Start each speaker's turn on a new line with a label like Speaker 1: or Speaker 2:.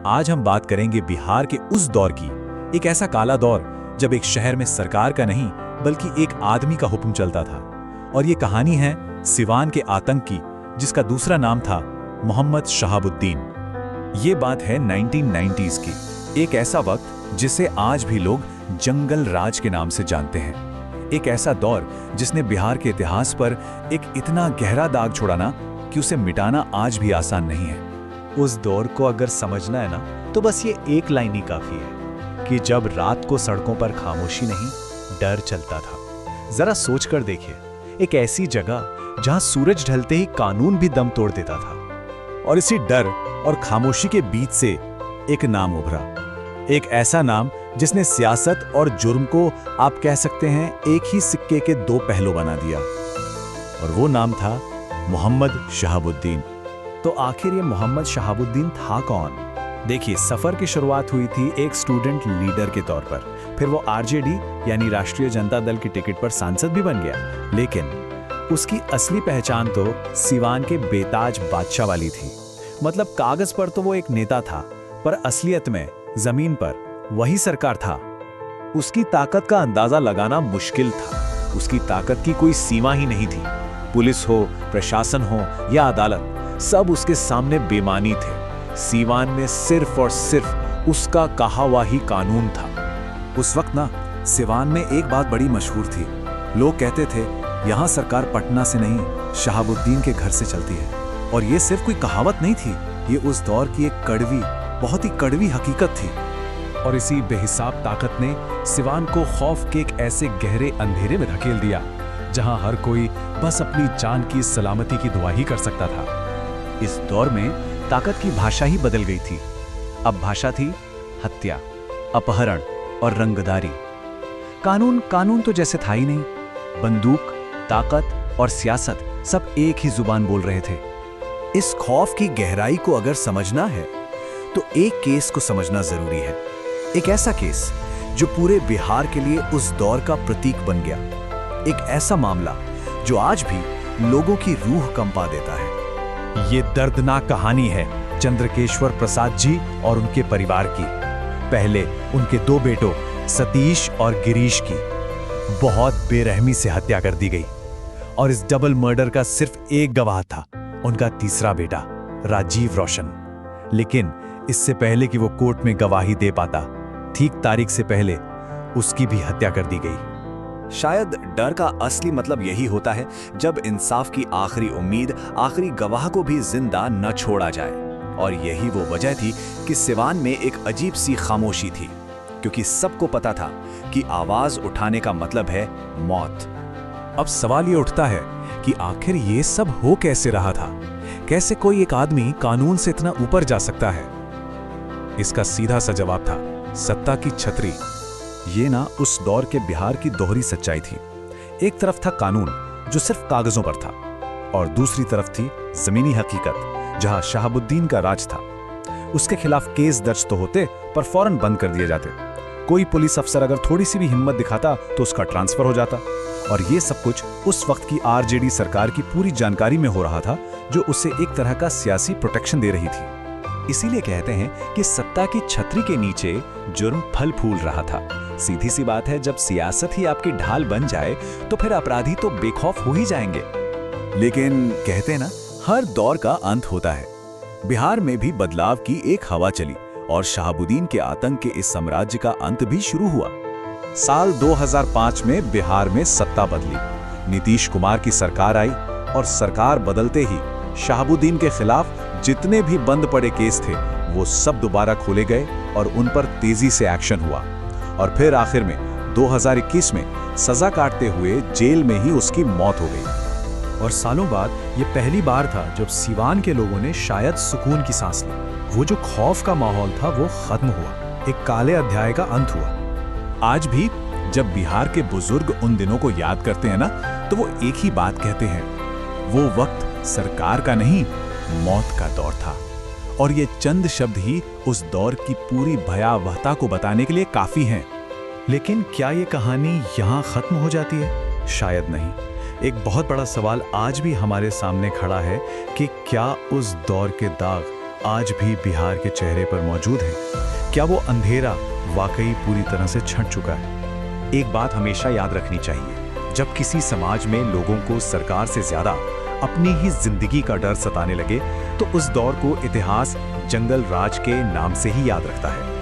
Speaker 1: आज हम बात करेंगे बिहार के उस दौर की, एक ऐसा काला दौर जब एक शहर में सरकार का नहीं बल्कि एक आदमी का हुक्म चलता था। और ये कहानी है सिवान के आतंक की, जिसका दूसरा नाम था मोहम्मद शहाबुद्दीन। ये बात है 1990s की, एक ऐसा वक्त जिसे आज भी लोग जंगल राज के नाम से जानते हैं। एक ऐसा दौर जिसने बिहार के इतिहास पर एक इतना गहरा दाग छोड़ा ना कि उसे मिटाना आज भी आसान नहीं है।
Speaker 2: उस दौर को अगर समझना है ना, तो बस ये एक लाइन ही काफी है कि जब रात को सड़कों पर खामोशी नहीं, डर चलता था। जरा सोच कर देखिए, एक ऐसी जगह जहां सूरज ढलते ही कानून भी दम तोड़ देता था।
Speaker 1: और इसी डर और खामोशी के बीच से एक नाम उभरा, एक ऐसा नाम जिसने सियासत और जुर्म को आप कह सकते हैं एक ही सिक्के के दो पहलू बना दिया। और वो नाम था मोहम्मद शहाबुद्दीन।
Speaker 2: तो आखिर ये मोहम्मद शहाबुद्दीन था कौन? देखिए, सफर की शुरुआत हुई थी एक स्टूडेंट लीडर के तौर पर, फिर वो आरजेडी यानी राष्ट्रीय जनता दल की टिकट पर सांसद भी बन गया। लेकिन उसकी असली पहचान तो सिवान के बेताज बादशाह वाली थी। मतलब कागज पर तो वो एक नेता था, पर असलियत में जमीन पर वही सरकार था।
Speaker 1: उसकी ताकत का अंदाजा लगाना मुश्किल था। उसकी ताकत की कोई सीमा ही नहीं थी। पुलिस हो, प्रशासन हो या अदालत, सब उसके सामने बेमानी थे। सीवान में सिर्फ और सिर्फ उसका कहा हुआ ही कानून था। उस वक्त ना सिवान में एक बात बड़ी मशहूर थी। लोग कहते थे यहाँ सरकार पटना से नहीं, शहाबुद्दीन के घर से चलती है। और ये सिर्फ कोई कहावत नहीं थी, ये उस दौर की एक कड़वी, बहुत ही कड़वी हकीकत थी।
Speaker 2: और इसी बेहिसाब ताकत ने सिवान को खौफ के एक ऐसे गहरे अंधेरे में धकेल दिया जहां हर कोई बस अपनी जान की सलामती की दुआ ही कर सकता था।
Speaker 1: इस दौर में ताकत की भाषा ही बदल गई थी। अब भाषा थी हत्या, अपहरण और रंगदारी। कानून तो जैसे था ही नहीं। बंदूक, ताकत और सियासत सब एक ही जुबान बोल रहे थे। इस खौफ की गहराई को अगर समझना है तो एक केस को समझना जरूरी है। एक ऐसा केस जो पूरे बिहार के लिए उस दौर का प्रतीक बन गया। एक ऐसा मामला जो आज भी लोगों की रूह कंपा देता है। ये दर्दनाक कहानी है चंद्रकेश्वर प्रसाद जी और उनके परिवार की। पहले उनके दो बेटों सतीश और गिरीश की बहुत बेरहमी से हत्या कर दी गई। और इस डबल मर्डर का सिर्फ एक गवाह था, उनका तीसरा बेटा राजीव रोशन। लेकिन इससे पहले कि वो कोर्ट में गवाही दे पाता, ठीक तारीख से पहले उसकी भी हत्या कर दी गई। शायद डर का असली मतलब यही होता है, जब इंसाफ की आखिरी उम्मीद, आखिरी गवाह को भी जिंदा न छोड़ा जाए। और यही वो वजह थी कि सिवान में एक अजीब सी खामोशी थी, क्योंकि सबको पता था कि आवाज उठाने का मतलब है मौत। अब सवाल ये उठता है कि आखिर ये सब हो कैसे रहा था? कैसे कोई एक आदमी कानून से इतना ऊपर जा सकता है? इसका सीधा सा जवाब था सत्ता की छतरी। ये ना उस दौर के बिहार की दोहरी सच्चाई थी। एक तरफ था कानून जो सिर्फ कागजों पर था, और दूसरी तरफ थी जमीनी हकीकत जहां शहाबुद्दीन का राज था। उसके खिलाफ केस दर्ज तो होते, पर फौरन बंद कर दिए जाते। कोई पुलिस अफसर अगर थोड़ी सी भी हिम्मत दिखाता तो उसका ट्रांसफर हो जाता। और ये सब कुछ उस वक्त की आरजेडी सरकार की पूरी जानकारी में हो रहा था, जो उसे एक तरह का सियासी प्रोटेक्शन दे रही थी। इसीलिए कहते हैं कि सत्ता की छतरी के नीचे जुर्म फल फूल रहा था। सीधी सी बात है, जब सियासत ही आपकी ढाल बन जाए तो फिर अपराधी तो बेखौफ हो ही जाएंगे। लेकिन कहते हैं ना, हर दौर का अंत होता है। बिहार में भी बदलाव की एक हवा चली और शहाबुद्दीन के आतंक के इस साम्राज्य का अंत भी शुरू हुआ। साल 2005 में बिहार में सत्ता बदली। नीतीश कुमार की सरकार आई और सरकार बदलते ही शहाबुद्दीन के खिलाफ जितने भी बंद पड़े केस थे, वो सब दोबारा खोले गए और उन पर तेजी से एक्शन हुआ। और फिर आखिर में 2021 में सजा काटते हुए जेल में ही उसकी मौत हो गई।
Speaker 2: और सालों बाद ये पहली बार था जब सिवान के लोगों ने शायद सुकून की सांस ली। वो जो खौफ का माहौल था वो खत्म हुआ, एक काले अध्याय का अंत हुआ।
Speaker 1: आज भी जब बिहार के बुजुर्ग उन दिनों को याद करते हैं ना, तो वो एक ही बात कहते हैं, वो वक्त सरकार का नहीं, मौत का दौर था। और ये चंद शब्द ही उस दौर की पूरी भयावहता को बताने के लिए काफी हैं।
Speaker 2: लेकिन क्या ये कहानी यहाँ खत्म हो जाती है? शायद नहीं। एक बहुत बड़ा सवाल आज भी हमारे सामने खड़ा है कि क्या उस दौर के दाग आज भी बिहार के चेहरे पर मौजूद है? क्या वो अंधेरा वाकई पूरी तरह से छंट चुका है? एक बात हमेशा याद रखनी चाहिए, जब किसी समाज में लोगों को सरकार से ज्यादा अपनी ही जिंदगी का डर सताने लगे, तो उस दौर को इतिहास जंगल राज के नाम से ही याद रखता है।